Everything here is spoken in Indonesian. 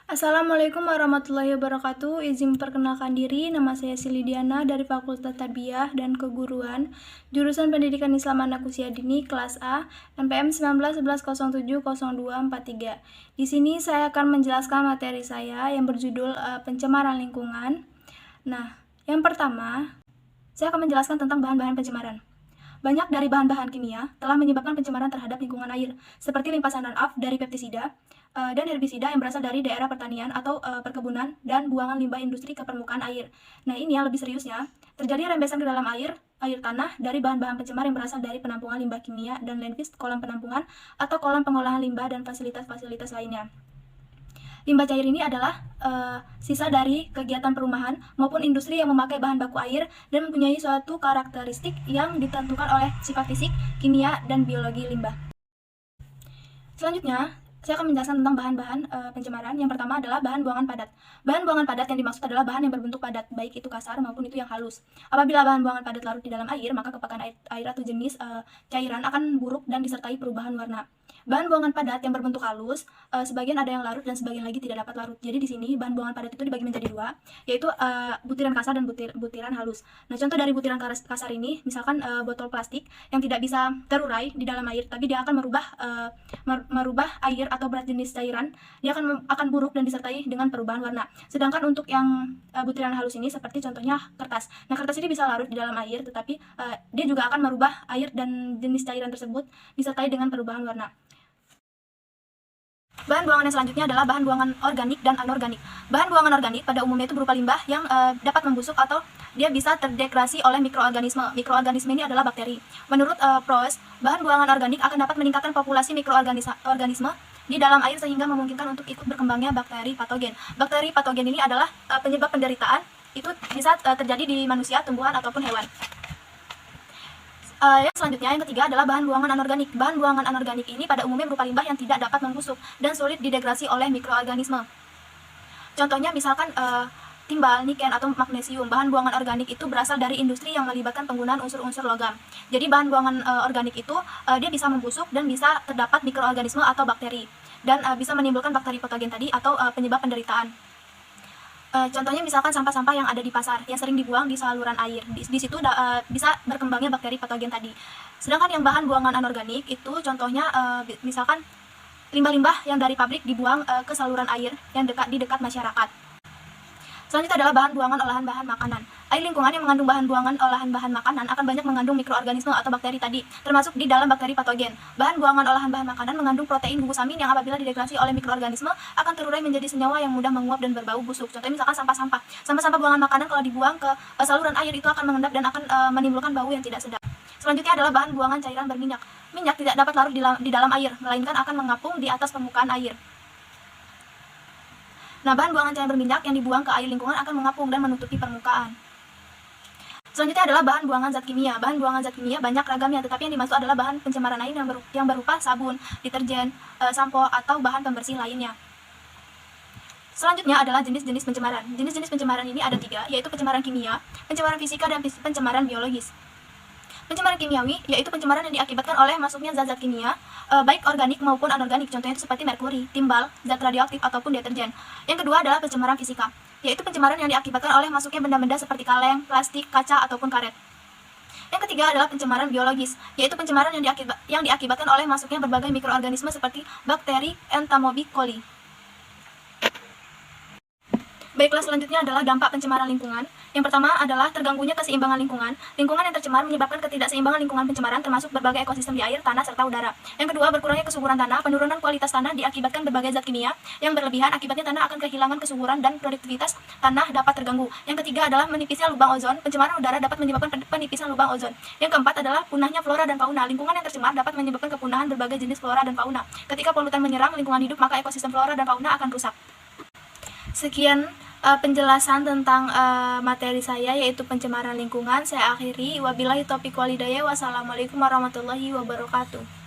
Assalamualaikum warahmatullahi wabarakatuh. Izin memperkenalkan diri, nama saya Silidiana dari Fakultas Tarbiyah dan Keguruan, jurusan Pendidikan Islam Anak Usia Dini kelas A, NPM 1911070243. Di sini saya akan menjelaskan materi saya yang berjudul pencemaran lingkungan. Nah, yang pertama, saya akan menjelaskan tentang bahan-bahan pencemaran. Banyak dari bahan-bahan kimia telah menyebabkan pencemaran terhadap lingkungan air, seperti limpasan run-off dari pestisida dan herbisida yang berasal dari daerah pertanian atau perkebunan dan buangan limbah industri ke permukaan air. Nah, ini yang lebih seriusnya, terjadi rembesan ke dalam air tanah dari bahan-bahan pencemar yang berasal dari penampungan limbah kimia dan landfill, kolam penampungan atau kolam pengolahan limbah dan fasilitas-fasilitas lainnya. Limbah cair ini adalah sisa dari kegiatan perumahan maupun industri yang memakai bahan baku air dan mempunyai suatu karakteristik yang ditentukan oleh sifat fisik, kimia, dan biologi limbah. Selanjutnya, saya akan menjelaskan tentang bahan-bahan pencemaran. Yang pertama adalah bahan buangan padat. Bahan buangan padat yang dimaksud adalah bahan yang berbentuk padat, baik itu kasar maupun itu yang halus. Apabila bahan buangan padat larut di dalam air, maka kepekaan air atau jenis cairan akan buruk dan disertai perubahan warna. Bahan buangan padat yang berbentuk halus, sebagian ada yang larut dan sebagian lagi tidak dapat larut. Jadi di sini bahan buangan padat itu dibagi menjadi dua, yaitu butiran kasar dan butiran halus. Nah, contoh dari butiran kasar ini, misalkan botol plastik yang tidak bisa terurai di dalam air, tapi dia akan merubah air atau berat jenis cairan, dia akan buruk dan disertai dengan perubahan warna. Sedangkan untuk yang butiran halus ini seperti contohnya kertas. Nah, kertas ini bisa larut di dalam air, tetapi dia juga akan merubah air dan jenis cairan tersebut disertai dengan perubahan warna. Bahan buangan yang selanjutnya adalah bahan buangan organik dan anorganik. Bahan buangan organik pada umumnya itu berupa limbah yang dapat membusuk atau dia bisa terdegradasi oleh mikroorganisme. Mikroorganisme ini adalah bakteri. Menurut Proust, bahan buangan organik akan dapat meningkatkan populasi mikroorganisme di dalam air sehingga memungkinkan untuk ikut berkembangnya bakteri patogen. Bakteri patogen ini adalah penyebab penderitaan, itu bisa terjadi di manusia, tumbuhan, ataupun hewan. Yang selanjutnya, yang ketiga adalah bahan buangan anorganik. Bahan buangan anorganik ini pada umumnya berupa limbah yang tidak dapat membusuk dan sulit didegradasi oleh mikroorganisme. Contohnya misalkan timbal, niken, atau magnesium. Bahan buangan organik itu berasal dari industri yang melibatkan penggunaan unsur-unsur logam. Jadi bahan buangan organik itu dia bisa membusuk dan bisa terdapat mikroorganisme atau bakteri dan bisa menimbulkan bakteri patogen tadi atau penyebab penderitaan. Contohnya misalkan sampah-sampah yang ada di pasar yang sering dibuang di saluran air, di situ bisa berkembangnya bakteri patogen tadi. Sedangkan yang bahan buangan anorganik itu contohnya misalkan limbah-limbah yang dari pabrik dibuang ke saluran air yang di dekat masyarakat. Selanjutnya adalah bahan buangan olahan bahan makanan. Air lingkungan yang mengandung bahan buangan olahan bahan makanan akan banyak mengandung mikroorganisme atau bakteri tadi, termasuk di dalam bakteri patogen. Bahan buangan olahan bahan makanan mengandung protein gugusamin yang apabila didegradasi oleh mikroorganisme akan terurai menjadi senyawa yang mudah menguap dan berbau busuk. Contohnya misalkan sampah-sampah. Sampah-sampah buangan makanan kalau dibuang ke saluran air itu akan mengendap dan akan menimbulkan bau yang tidak sedap. Selanjutnya adalah bahan buangan cairan berminyak. Minyak tidak dapat larut di dalam air, melainkan akan mengapung di atas permukaan air. Nah, bahan buangan cairan berminyak yang dibuang ke air lingkungan akan mengapung dan menutupi permukaan. Selanjutnya adalah bahan buangan zat kimia. Bahan buangan zat kimia banyak ragamnya, tetapi yang dimaksud adalah bahan pencemaran air yang berupa sabun, deterjen, sampo, atau bahan pembersih lainnya. Selanjutnya adalah jenis-jenis pencemaran. Jenis-jenis pencemaran ini ada 3, yaitu pencemaran kimia, pencemaran fisika, dan pencemaran biologis. Pencemaran kimiawi yaitu pencemaran yang diakibatkan oleh masuknya zat-zat kimia, baik organik maupun anorganik, contohnya itu seperti merkuri, timbal, zat radioaktif, ataupun deterjen. Yang kedua adalah pencemaran fisika, yaitu pencemaran yang diakibatkan oleh masuknya benda-benda seperti kaleng, plastik, kaca, ataupun karet. Yang ketiga adalah pencemaran biologis, yaitu pencemaran yang diakibatkan oleh masuknya berbagai mikroorganisme seperti bakteri Entamoeba coli. Baiklah, selanjutnya adalah dampak pencemaran lingkungan. Yang pertama adalah terganggunya keseimbangan lingkungan. Lingkungan yang tercemar menyebabkan ketidakseimbangan lingkungan pencemaran termasuk berbagai ekosistem di air, tanah, serta udara. Yang kedua, berkurangnya kesuburan tanah. Penurunan kualitas tanah diakibatkan berbagai zat kimia yang berlebihan, akibatnya tanah akan kehilangan kesuburan dan produktivitas tanah dapat terganggu. Yang ketiga adalah menipisnya lubang ozon. Pencemaran udara dapat menyebabkan penipisan lubang ozon. Yang keempat adalah punahnya flora dan fauna. Lingkungan yang tercemar dapat menyebabkan kepunahan berbagai jenis flora dan fauna. Ketika polutan menyerang lingkungan hidup, maka ekosistem flora dan fauna akan rusak. Sekian penjelasan tentang materi saya, yaitu pencemaran lingkungan. Saya akhiri. Wabillahi taufiq walhidayah. Wassalamualaikum warahmatullahi wabarakatuh.